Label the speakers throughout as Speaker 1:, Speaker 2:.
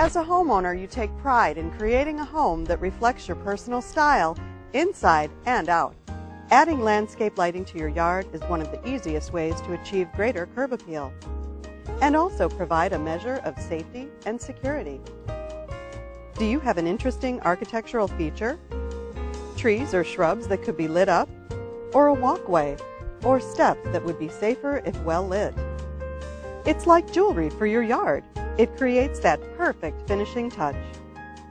Speaker 1: As a homeowner, you take pride in creating a home that reflects your personal style, inside and out. Adding landscape lighting to your yard is one of the easiest ways to achieve greater curb appeal, and also provide a measure of safety and security. Do you have an interesting architectural feature? Trees or shrubs that could be lit up? Or a walkway or steps that would be safer if well lit? It's like jewelry for your yard. It creates that perfect finishing touch.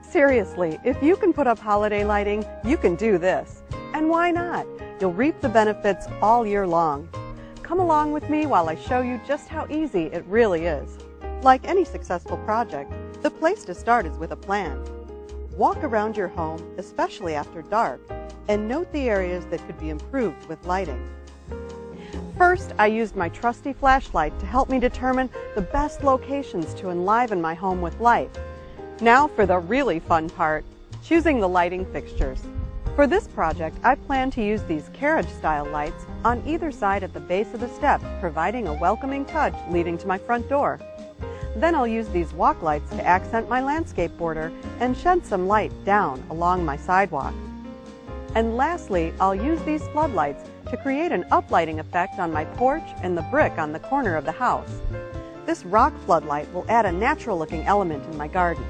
Speaker 1: Seriously, if you can put up holiday lighting, you can do this. And why not? You'll reap the benefits all year long. Come along with me while I show you just how easy it really is. Like any successful project, the place to start is with a plan. Walk around your home, especially after dark, and note the areas that could be improved with lighting. First, I used my trusty flashlight to help me determine the best locations to enliven my home with light. Now for the really fun part, choosing the lighting fixtures. For this project, I plan to use these carriage-style lights on either side at the base of the steps, providing a welcoming touch leading to my front door. Then I'll use these walk lights to accent my landscape border and shed some light down along my sidewalk. And lastly, I'll use these floodlights to create an uplighting effect on my porch and the brick on the corner of the house. This rock floodlight will add a natural-looking element in my garden.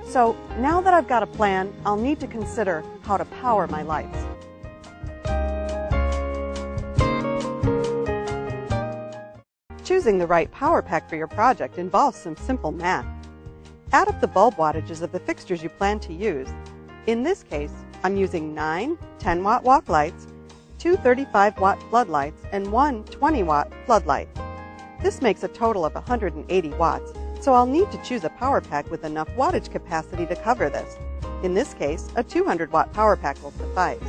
Speaker 1: So now that I've got a plan, I'll need to consider how to power my lights. Choosing the right power pack for your project involves some simple math. Add up the bulb wattages of the fixtures you plan to use. In this case, I'm using 9 10-watt walk lights, 2 35-watt floodlights, and 1 20-watt floodlight. This makes a total of 180 watts, so I'll need to choose a power pack with enough wattage capacity to cover this. In this case, a 200-watt power pack will suffice.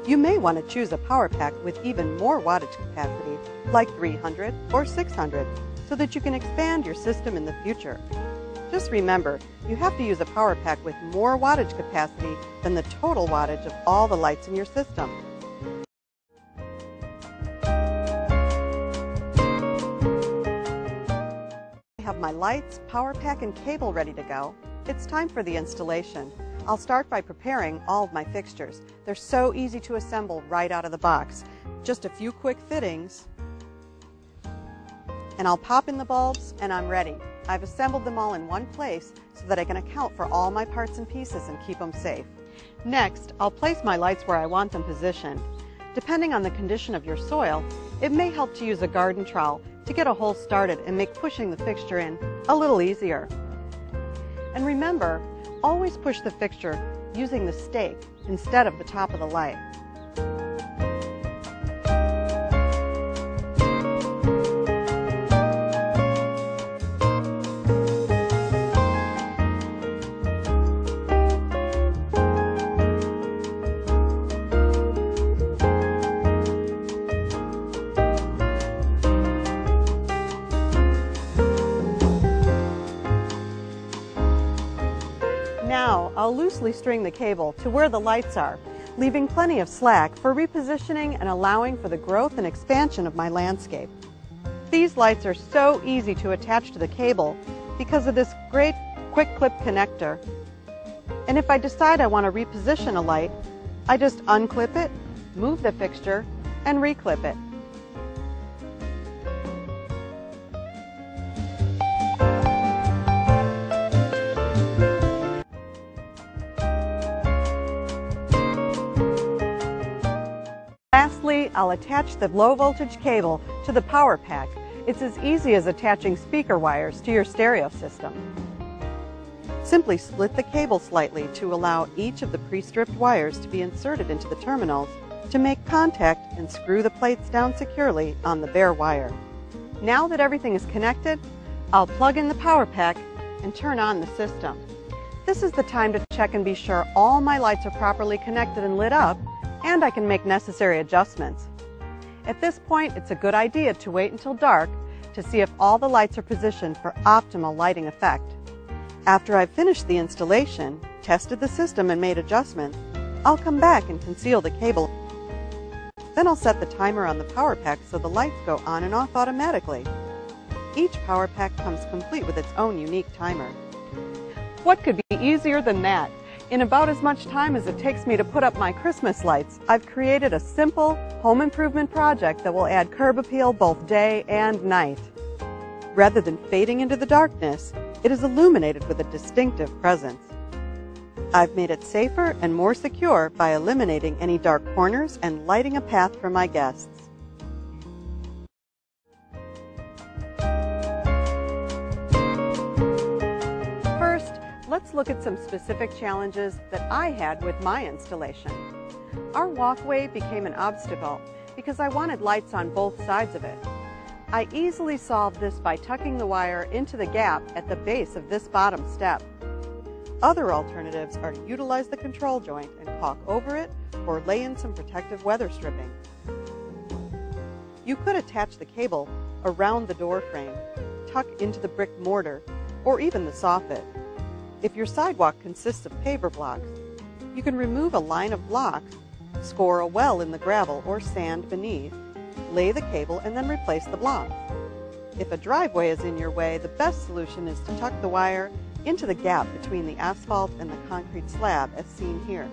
Speaker 1: You may want to choose a power pack with even more wattage capacity, like 300 or 600, so that you can expand your system in the future. Just remember, you have to use a power pack with more wattage capacity than the total wattage of all the lights in your system. I have my lights, power pack, and cable ready to go. It's time for the installation. I'll start by preparing all of my fixtures. They're so easy to assemble right out of the box. Just a few quick fittings, and I'll pop in the bulbs and I'm ready. I've assembled them all in one place so that I can account for all my parts and pieces and keep them safe. Next, I'll place my lights where I want them positioned. Depending on the condition of your soil, it may help to use a garden trowel to get a hole started and make pushing the fixture in a little easier. And remember, always push the fixture using the stake instead of the top of the light. Now, I'll loosely string the cable to where the lights are, leaving plenty of slack for repositioning and allowing for the growth and expansion of my landscape. These lights are so easy to attach to the cable because of this great quick clip connector. And if I decide I want to reposition a light, I just unclip it, move the fixture, and reclip it. Lastly, I'll attach the low voltage cable to the power pack. It's as easy as attaching speaker wires to your stereo system. Simply split the cable slightly to allow each of the pre-stripped wires to be inserted into the terminals to make contact and screw the plates down securely on the bare wire. Now that everything is connected, I'll plug in the power pack and turn on the system. This is the time to check and be sure all my lights are properly connected and lit up, and I can make necessary adjustments. At this point, it's a good idea to wait until dark to see if all the lights are positioned for optimal lighting effect. After I've finished the installation, tested the system and made adjustments, I'll come back and conceal the cable. Then I'll set the timer on the power pack so the lights go on and off automatically. Each power pack comes complete with its own unique timer. What could be easier than that? In about as much time as it takes me to put up my Christmas lights, I've created a simple home improvement project that will add curb appeal both day and night. Rather than fading into the darkness, it is illuminated with a distinctive presence. I've made it safer and more secure by eliminating any dark corners and lighting a path for my guests. First, let's look at some specific challenges that I had with my installation. Our walkway became an obstacle because I wanted lights on both sides of it. I easily solved this by tucking the wire into the gap at the base of this bottom step. Other alternatives are to utilize the control joint and caulk over it or lay in some protective weather stripping. You could attach the cable around the door frame, tuck into the brick mortar, or even the soffit. If your sidewalk consists of paver blocks, you can remove a line of blocks, score a well in the gravel or sand beneath, lay the cable, and then replace the blocks. If a driveway is in your way, the best solution is to tuck the wire into the gap between the asphalt and the concrete slab as seen here.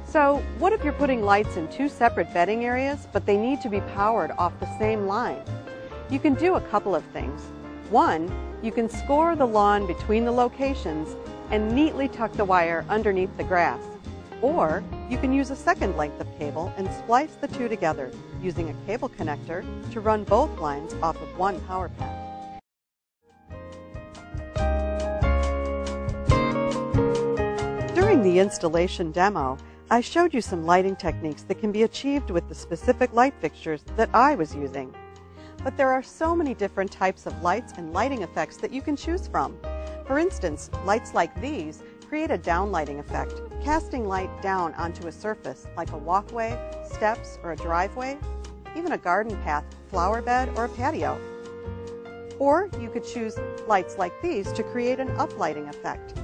Speaker 1: So, what if you're putting lights in two separate bedding areas, but they need to be powered off the same line? You can do a couple of things. One, you can score the lawn between the locations and neatly tuck the wire underneath the grass. Or you can use a second length of cable and splice the two together using a cable connector to run both lines off of one power pack. During the installation demo, I showed you some lighting techniques that can be achieved with the specific light fixtures that I was using. But there are so many different types of lights and lighting effects that you can choose from. For instance, lights like these create a downlighting effect, casting light down onto a surface like a walkway, steps, or a driveway, even a garden path, flower bed, or a patio. Or you could choose lights like these to create an uplighting effect,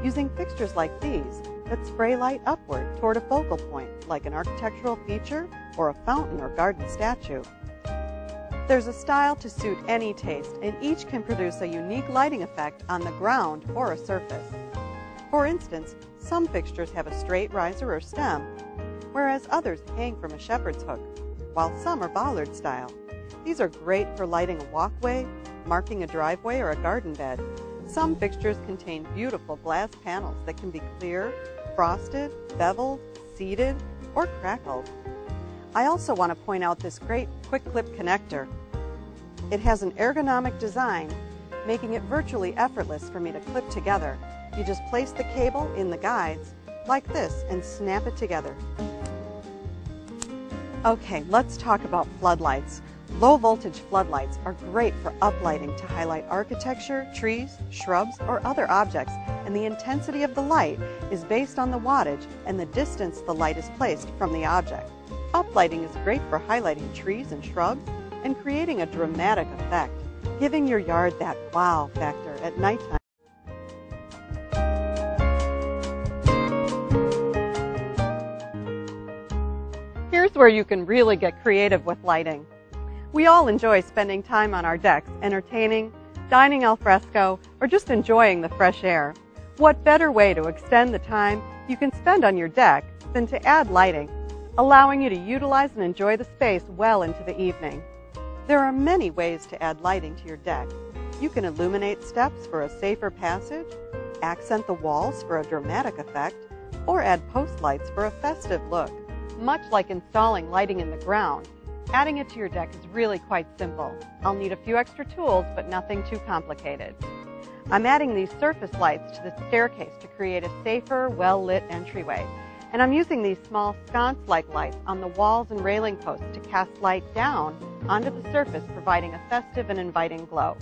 Speaker 1: using fixtures like these that spray light upward toward a focal point, like an architectural feature or a fountain or garden statue. There's a style to suit any taste, and each can produce a unique lighting effect on the ground or a surface. For instance, some fixtures have a straight riser or stem, whereas others hang from a shepherd's hook, while some are bollard style. These are great for lighting a walkway, marking a driveway, or a garden bed. Some fixtures contain beautiful glass panels that can be clear, frosted, beveled, seated, or crackled. I also want to point out this great quick clip connector. It has an ergonomic design, making it virtually effortless for me to clip together. You just place the cable in the guides like this and snap it together. Okay, let's talk about floodlights. Low voltage floodlights are great for uplighting to highlight architecture, trees, shrubs, or other objects, and the intensity of the light is based on the wattage and the distance the light is placed from the object. Uplighting is great for highlighting trees and shrubs and creating a dramatic effect, giving your yard that wow factor at nighttime. Here's where you can really get creative with lighting. We all enjoy spending time on our decks, entertaining, dining al fresco, or just enjoying the fresh air. What better way to extend the time you can spend on your deck than to add lighting, allowing you to utilize and enjoy the space well into the evening. There are many ways to add lighting to your deck. You can illuminate steps for a safer passage, accent the walls for a dramatic effect, or add post lights for a festive look. Much like installing lighting in the ground, adding it to your deck is really quite simple. I'll need a few extra tools, but nothing too complicated. I'm adding these surface lights to the staircase to create a safer, well-lit entryway. And I'm using these small sconce-like lights on the walls and railing posts to cast light down onto the surface, providing a festive and inviting glow.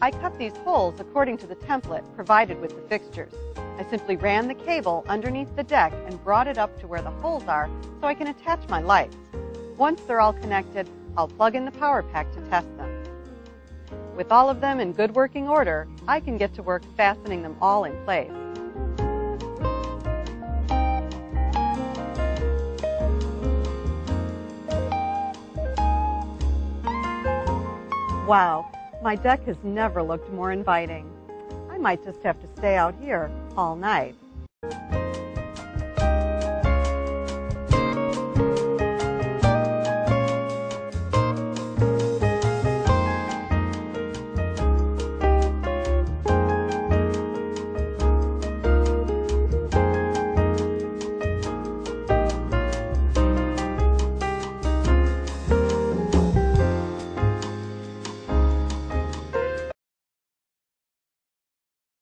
Speaker 1: I cut these holes according to the template provided with the fixtures. I simply ran the cable underneath the deck and brought it up to where the holes are so I can attach my lights. Once they're all connected, I'll plug in the power pack to test them. With all of them in good working order, I can get to work fastening them all in place. Wow, my deck has never looked more inviting. I might just have to stay out here all night.